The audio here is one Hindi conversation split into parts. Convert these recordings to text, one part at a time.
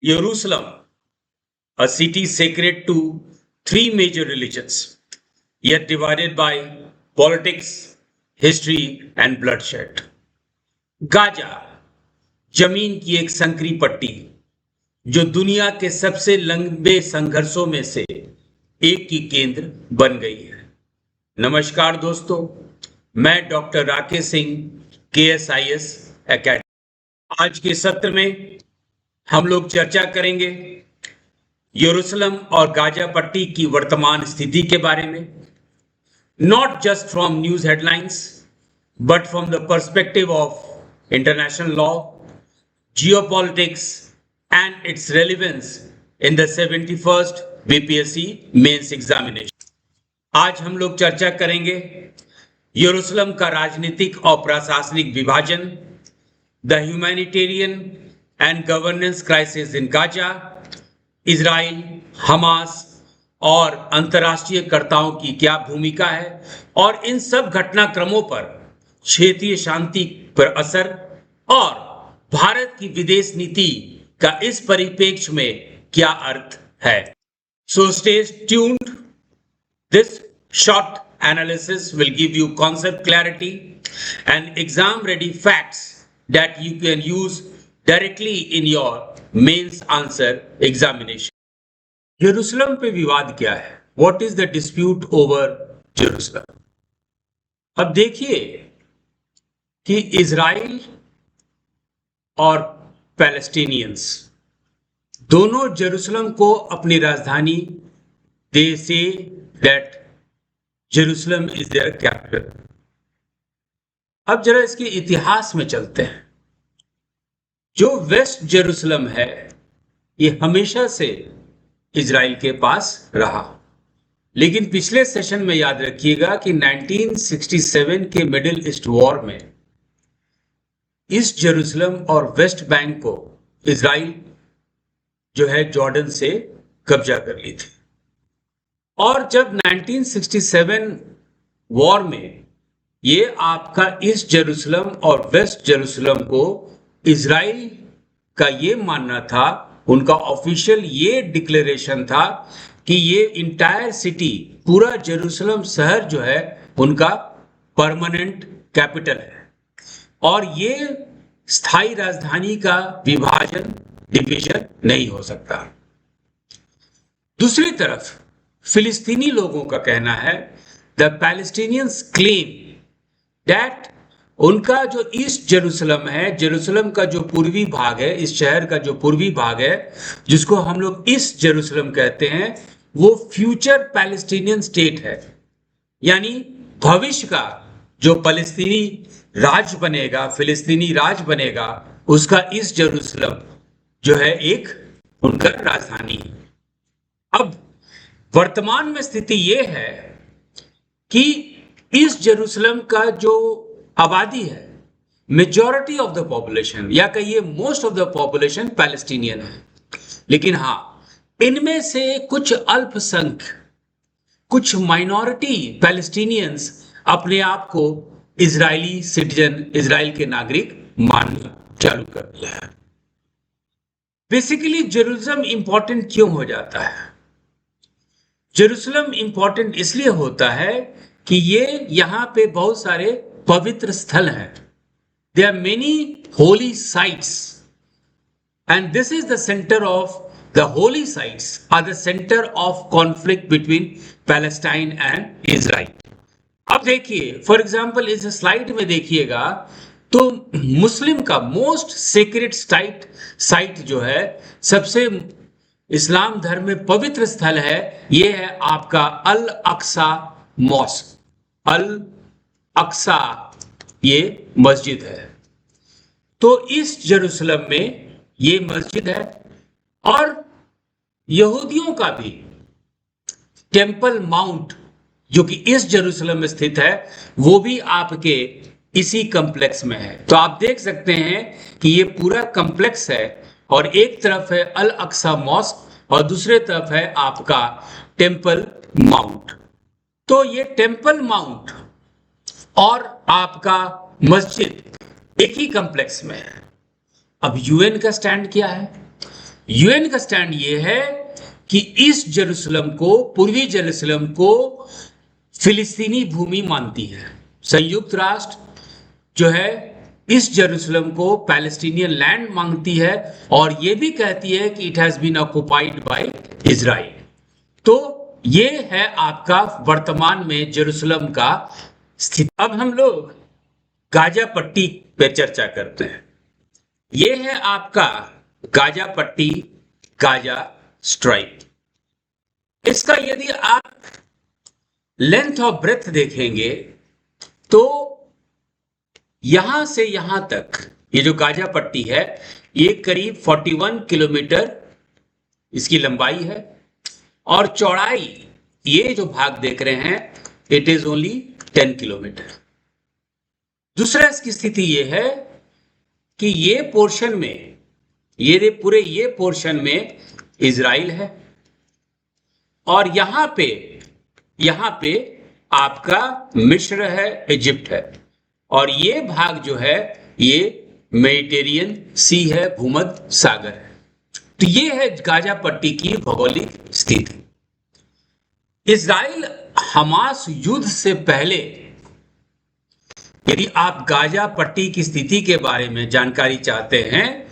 Jerusalem, a city sacred to three major religions, yet divided by politics, history, and bloodshed. Gaza, जमीन की एक संकरी पट्टी जो दुनिया के सबसे लंबे संघर्षों में से एक की केंद्र बन गई है। नमस्कार दोस्तों, मैं doctor Rakesh Singh, KSIS academy. आज के सत्र में हम लोग चर्चा करेंगे यरूशलेम और गाजा पट्टी की वर्तमान स्थिति के बारे में, not just from news headlines but from the perspective of international law, geopolitics and its relevance in the 71st BPSC mains examination. आज हम लोग चर्चा करेंगे यरूशलेम का राजनीतिक और प्रशासनिक विभाजन, the humanitarian and governance crisis in Gaza, Israel, Hamas और अंतर्राष्ट्रीय कर्ताओं की क्या भूमिका है और इन सब घटनाक्रमों पर क्षेत्रीय शांति पर असर और भारत की विदेश नीति का इस परिप्रेक्ष्य में क्या अर्थ है। So stay tuned. This short analysis will give you concept clarity and exam ready facts that you can use directly in your mains answer examination. Jerusalem पे विवाद क्या है? What is the dispute over Jerusalem? अब देखिए कि इजराइल और पैलेस्टीनियंस दोनों जेरूसलम को अपनी राजधानी they say that Jerusalem is their capital. अब जरा इसके इतिहास में चलते हैं। जो वेस्ट जेरूसलम है ये हमेशा से इजराइल के पास रहा, लेकिन पिछले सेशन में याद रखिएगा कि 1967 के मिडिल ईस्ट वॉर में ईस्ट जेरूसलम और वेस्ट बैंक को इजराइल जो है जॉर्डन से कब्जा कर ली थी। और जब 1967 वॉर में ये आपका ईस्ट जेरूसलम और वेस्ट जेरूसलम को इजराइल का ये मानना था, उनका ऑफिशियल ये डिक्लेरेशन था कि ये इंटायर सिटी, पूरा जेरूसलम शहर जो है उनका परमानेंट कैपिटल है और ये स्थायी राजधानी का विभाजन, डिवीजन नहीं हो सकता। दूसरी तरफ फिलिस्तीनी लोगों का कहना है, द पैलेस्टीनियंस क्लेम दैट उनका जो ईस्ट जेरूसलम है, जेरूसलम का जो पूर्वी भाग है, इस शहर का जो पूर्वी भाग है जिसको हम लोग ईस्ट जेरूसलम कहते हैं, वो फ्यूचर पैलेस्टीनियन स्टेट है। यानी भविष्य का जो फलस्तीनी राज बनेगा, फिलिस्तीनी राज बनेगा, उसका ईस्ट जेरूसलम जो है एक उनका राजधानी है। अब वर्तमान में स्थिति यह है कि ईस्ट जेरूसलम का जो आबादी है, मेजॉरिटी ऑफ द पॉपुलेशन या कहिए most of the population Palestinian है, लेकिन हाँ इनमें से कुछ अल्पसंख्यक, कुछ माइनॉरिटी पैलेस्टीनियंस अपने आप को इजरायली सिटीजन, इजराइल के नागरिक मानना चालू कर दिया है। बेसिकली जेरूसलम इंपॉर्टेंट क्यों हो जाता है? जेरूसलम इंपॉर्टेंट इसलिए होता है कि ये यहाँ पे बहुत सारे पवित्र स्थल हैं। There are many holy sites and this is the center of the holy sites are the center of conflict between Palestine and Israel. अब देखिए फॉर एग्जाम्पल इस स्लाइड में देखिएगा तो मुस्लिम का मोस्ट सेक्रेड साइट जो है, सबसे इस्लाम धर्म में पवित्र स्थल है, यह है आपका अल अक्सा मॉस्क। अल अक्सा ये मस्जिद है। तो ईस्ट जेरूसलम में ये मस्जिद है और यहूदियों का भी टेम्पल माउंट जो कि ईस्ट जेरूसलम में स्थित है, वो भी आपके इसी कॉम्प्लेक्स में है। तो आप देख सकते हैं कि ये पूरा कॉम्प्लेक्स है और एक तरफ है अल अक्सा मॉस्क और दूसरे तरफ है आपका टेम्पल माउंट। तो ये टेम्पल माउंट और आपका मस्जिद एक ही कॉम्प्लेक्स में है। अब यूएन का स्टैंड क्या है? यूएन का स्टैंड ये है कि इस जेरूसलम को, पूर्वी जेरूसलम को फिलिस्तीनी भूमि मानती है। संयुक्त राष्ट्र जो है इस जेरूसलम को पैलेस्टीनियन लैंड मांगती है और यह भी कहती है कि it has been occupied by Israel. तो ये है आपका वर्तमान में जेरूसलम का स्थिति। अब हम लोग गाजा पट्टी पे चर्चा करते हैं। ये है आपका गाजा पट्टी, गाजा स्ट्राइप। इसका यदि आप लेंथ ऑफ ब्रेथ देखेंगे तो यहां से यहां तक ये जो गाजा पट्टी है ये करीब 41 किलोमीटर इसकी लंबाई है और चौड़ाई ये जो भाग देख रहे हैं इट इज ओनली 10 किलोमीटर। दूसरा इसकी स्थिति ये है कि ये पोर्शन में, ये पूरे ये पोर्शन में इजराइल है और यहां पे आपका मिस्र है, इजिप्ट है और ये भाग जो है ये मेडिटेरियन सी है, भूमध्य सागर है। तो ये है गाजा पट्टी की भौगोलिक स्थिति। इजराइल हमास युद्ध से पहले यदि आप गाजा पट्टी की स्थिति के बारे में जानकारी चाहते हैं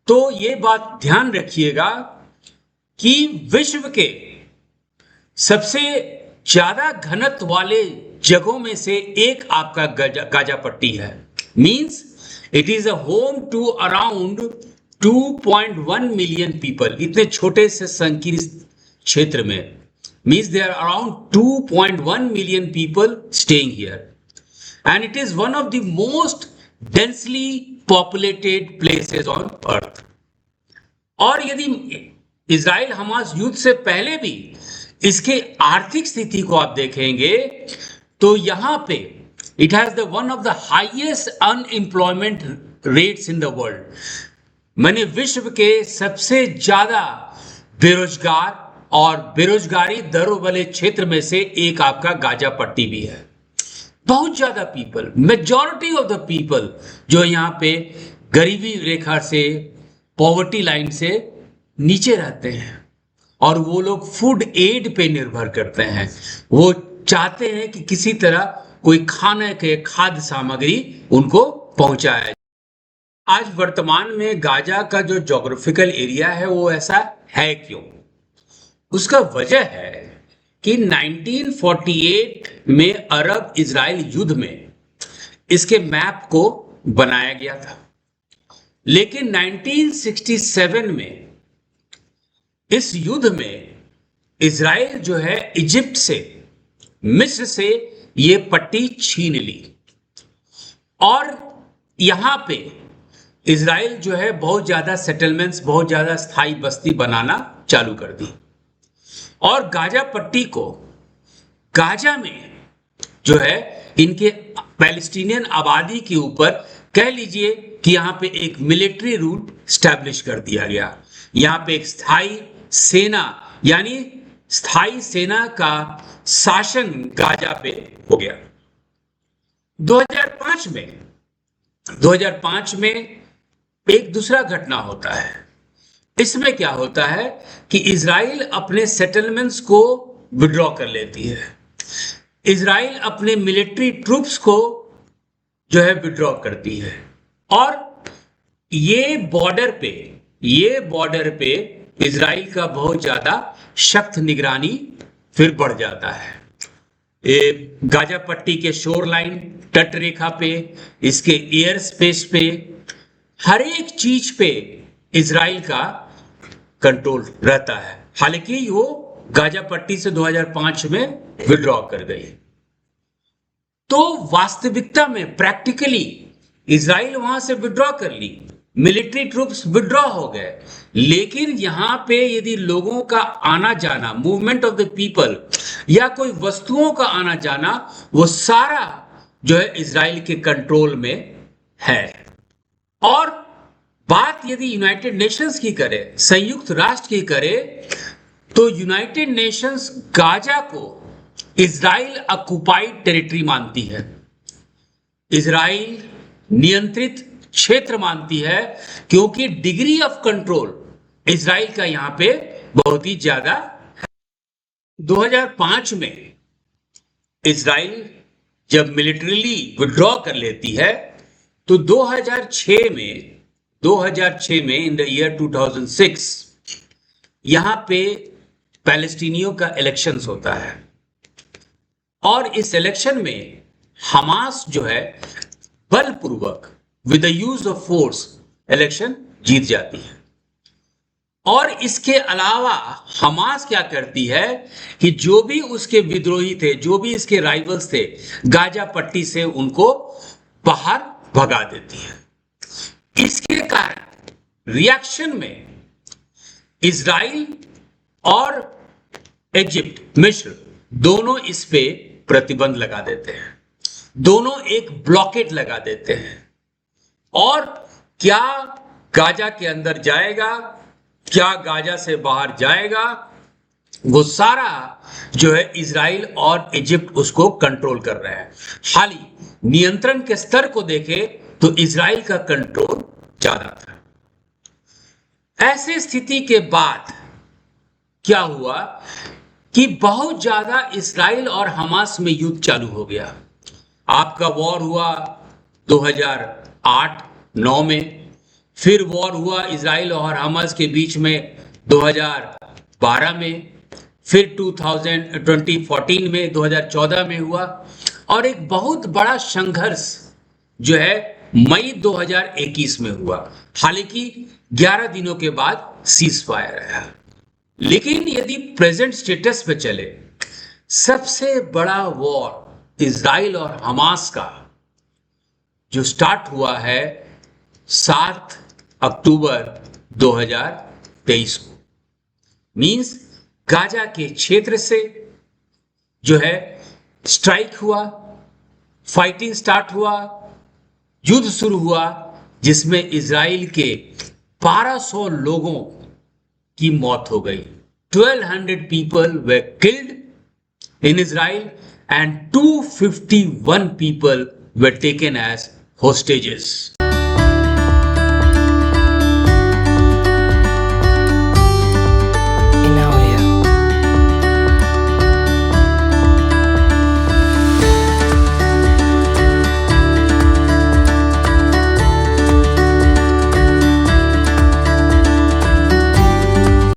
तो ये बात ध्यान रखिएगा कि विश्व के सबसे ज्यादा घनत्व वाले जगहों में से एक आपका गाजा पट्टी है। Means it is a home to around 2.1 million people. इतने छोटे से संकीर्ण क्षेत्र में means there are around 2.1 million people staying here and it is one of the most densely populated places on earth। और यदि इजराइल हमास युद्ध से पहले भी इसके आर्थिक स्थिति को आप देखेंगे तो यहां पे it has the one of the highest unemployment rates in the world. माने विश्व के सबसे ज्यादा बेरोजगार और बेरोजगारी दरों वाले क्षेत्र में से एक आपका गाजा पट्टी भी है। बहुत ज्यादा people, majority of the people जो यहाँ पे गरीबी रेखा से, पॉवर्टी लाइन से नीचे रहते हैं और वो लोग फूड एड पे निर्भर करते हैं। वो चाहते हैं कि किसी तरह कोई खाने के खाद्य सामग्री उनको पहुंचाया जाए। आज वर्तमान में गाजा का जो ज्योग्राफिकल एरिया है वो ऐसा है क्यों? उसका वजह है कि 1948 में अरब इजराइल युद्ध में इसके मैप को बनाया गया था, लेकिन 1967 में इस युद्ध में इजराइल जो है इजिप्ट से, मिस्र से ये पट्टी छीन ली और यहां पे इजराइल जो है बहुत ज्यादा सेटलमेंट्स, बहुत ज्यादा स्थायी बस्ती बनाना चालू कर दी और गाजा पट्टी को, गाजा में जो है इनके पैलेस्टीनियन आबादी के ऊपर कह लीजिए कि यहां पे एक मिलिट्री रूल स्टैब्लिश कर दिया गया। यहां पे एक स्थायी सेना यानी स्थायी सेना का शासन गाजा पे हो गया। 2005 में एक दूसरा घटना होता है। इसमें क्या होता है कि इजराइल अपने सेटलमेंट्स को विड्रॉ कर लेती है। इजराइल अपने मिलिट्री ट्रूप्स को जो है विड्रॉ करती है और ये बॉर्डर पे इजराइल का बहुत ज्यादा सख्त निगरानी फिर बढ़ जाता है। गाजा पट्टी के शोर लाइन, तट रेखा पे, इसके एयर स्पेस पे, हर एक चीज पे इजराइल का कंट्रोल रहता है। हालांकि वो गाजा पट्टी से 2005 में विड्रॉ कर गई। तो वास्तविकता में प्रैक्टिकली इजराइल वहां से विड्रॉ कर ली, मिलिट्री ट्रूप्स विड्रॉ हो गए, लेकिन यहां पे यदि लोगों का आना जाना, मूवमेंट ऑफ द पीपल या कोई वस्तुओं का आना जाना, वो सारा जो है इजराइल के कंट्रोल में है। और बात यदि यूनाइटेड नेशंस की करे, संयुक्त राष्ट्र की करे, तो यूनाइटेड नेशंस गाजा को इजराइल ऑक्युपाइड टेरिटरी मानती है, इजराइल नियंत्रित क्षेत्र मानती है, क्योंकि डिग्री ऑफ कंट्रोल इजराइल का यहां पे बहुत ही ज्यादा है। 2005 में इजराइल जब मिलिट्रीली विड्रॉ कर लेती है तो 2006 में इन द ईयर 2006 यहां पे पैलेस्टीनियों का इलेक्शंस होता है और इस इलेक्शन में हमास जो है बलपूर्वक with the use of force election जीत जाती है। और इसके अलावा हमास क्या करती है कि जो भी उसके विद्रोही थे, जो भी इसके राइवल्स थे, गाजा पट्टी से उनको बाहर भगा देती है। इसके कारण रिएक्शन में इजराइल और इजिप्ट, मिस्र दोनों इस पे प्रतिबंध लगा देते हैं, दोनों एक ब्लॉकेट लगा देते हैं। और क्या गाजा के अंदर जाएगा, क्या गाजा से बाहर जाएगा, वो सारा जो है इजराइल और इजिप्ट उसको कंट्रोल कर रहे हैं। हाली नियंत्रण के स्तर को देखें तो इजराइल का कंट्रोल ज्यादा था। ऐसी स्थिति के बाद क्या हुआ कि बहुत ज्यादा इजराइल और हमास में युद्ध चालू हो गया। आपका वॉर हुआ 2008-9 में, फिर वॉर हुआ इजराइल और हमास के बीच में 2012 में, फिर 2014 में, 2014 में हुआ और एक बहुत बड़ा संघर्ष जो है मई 2021 में हुआ। हालांकि 11 दिनों के बाद सीज फायर आया। लेकिन यदि प्रेजेंट स्टेटस पे चले, सबसे बड़ा वॉर इजराइल और हमास का जो स्टार्ट हुआ है 7 अक्टूबर 2023 को, मींस गाजा के क्षेत्र से जो है स्ट्राइक हुआ, फाइटिंग स्टार्ट हुआ, युद्ध शुरू हुआ, जिसमें इजराइल के 1200 लोगों की मौत हो गई। 1200 people were killed in Israel and 251 people were taken as hostages.